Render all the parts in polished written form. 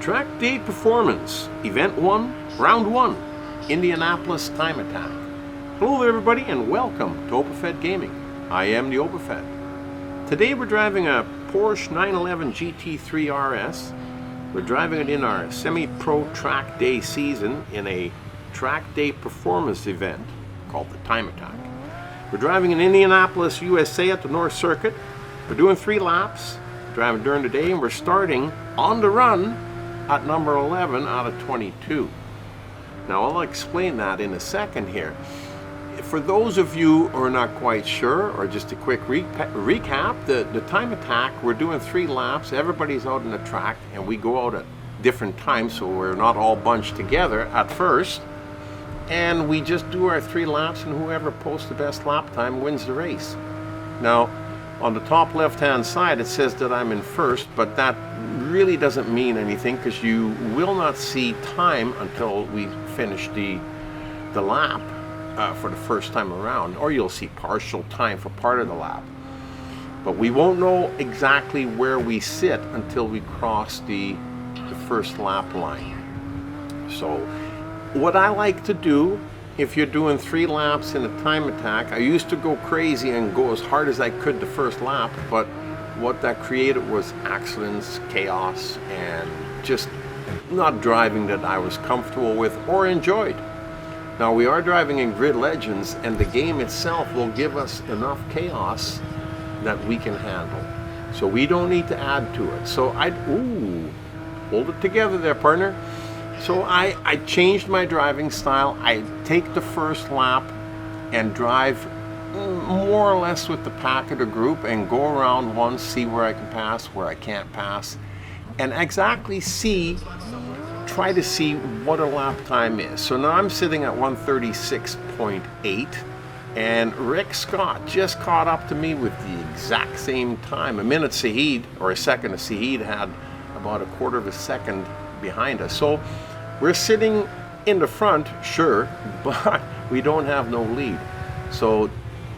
Track Day Performance, Event 1, Round 1, Indianapolis Time Attack. Hello there everybody and welcome to OpenFed Gaming. I am the OpenFed. Today we're driving a Porsche 911 GT3 RS. We're driving it in our semi-pro track day season in a track day performance event called the Time Attack. We're driving in Indianapolis, USA at the North Circuit. We're doing 3 laps, driving during the day, and we're starting on the run at number 11 out of 22. Now I'll explain that in a second here. For those of you who are not quite sure, or just a quick recap, the Time Attack, we're doing 3 laps, everybody's out in the track, and we go out at different times, so we're not all bunched together at first, and we just do our 3 laps, and whoever posts the best lap time wins the race. Now, on the top left-hand side, it says that I'm in first, but that really doesn't mean anything because you will not see time until we finish the lap for the first time around, or you'll see partial time for part of the lap. But we won't know exactly where we sit until we cross the first lap line. So what I like to do, if you're doing 3 laps in a Time Attack, I used to go crazy and go as hard as I could the first lap, but what that created was accidents, chaos, and just not driving that I was comfortable with or enjoyed. Now we are driving in Grid Legends, and the game itself will give us enough chaos that we can handle. So we don't need to add to it. So hold it together there, partner. So I changed my driving style. I take the first lap and drive more or less with the pack of the group and go around once, see where I can pass, where I can't pass, and exactly try to see what a lap time is. So now I'm sitting at 1:36.8, and Rick Scott just caught up to me with the exact same time. A second of Saeed had about a quarter of a second behind us. So we're sitting in the front, sure, but we don't have no lead. So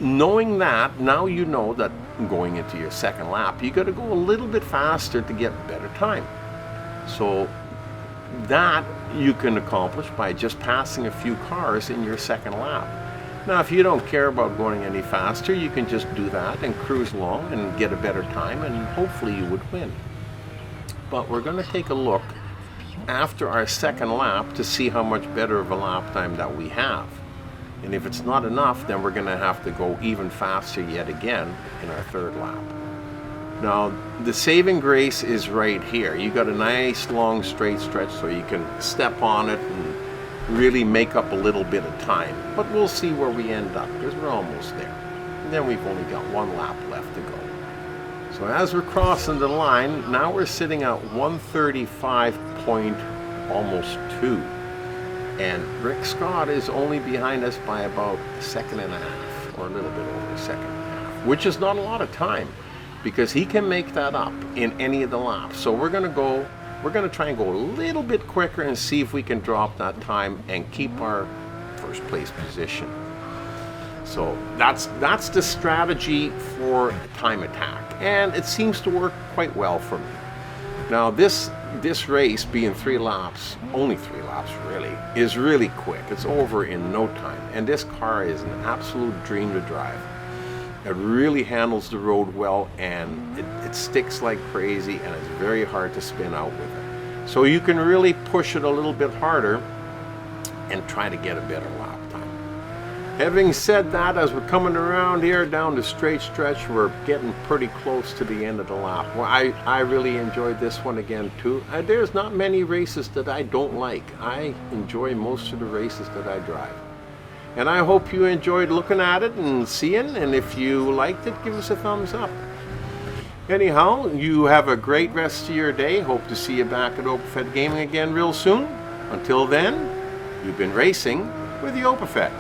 knowing that, now you know that going into your second lap, you got to go a little bit faster to get better time. So that you can accomplish by just passing a few cars in your second lap. Now, if you don't care about going any faster, you can just do that and cruise along and get a better time, and hopefully you would win. But we're going to take a look after our second lap to see how much better of a lap time that we have. And if it's not enough, then we're going to have to go even faster yet again in our third lap. Now, the saving grace is right here. You got a nice long straight stretch so you can step on it and really make up a little bit of time. But we'll see where we end up because we're almost there. And then we've only got 1 lap left to go. So as we're crossing the line, now we're sitting at 1:35 point almost 2. And Rick Scott is only behind us by about 1.5 seconds, or a little bit over 1.5 seconds, which is not a lot of time because he can make that up in any of the laps. So we're going to try and go a little bit quicker and see if we can drop that time and keep our first place position. So that's the strategy for Time Attack, and it seems to work quite well for me. Now this race being 3 laps, only 3 laps really, is really quick. It's over in no time, and this car is an absolute dream to drive. It really handles the road well, and it sticks like crazy, and it's very hard to spin out with it. So you can really push it a little bit harder and try to get a better lap time. Having said that, as we're coming around here down the straight stretch, we're getting pretty close to the end of the lap. Well, I really enjoyed this one again too. There's not many races that I don't like. I enjoy most of the races that I drive. And I hope you enjoyed looking at it and seeing, and if you liked it, give us a thumbs up. Anyhow, you have a great rest of your day. Hope to see you back at OpenFed Gaming again real soon. Until then, you've been racing with the OpenFed.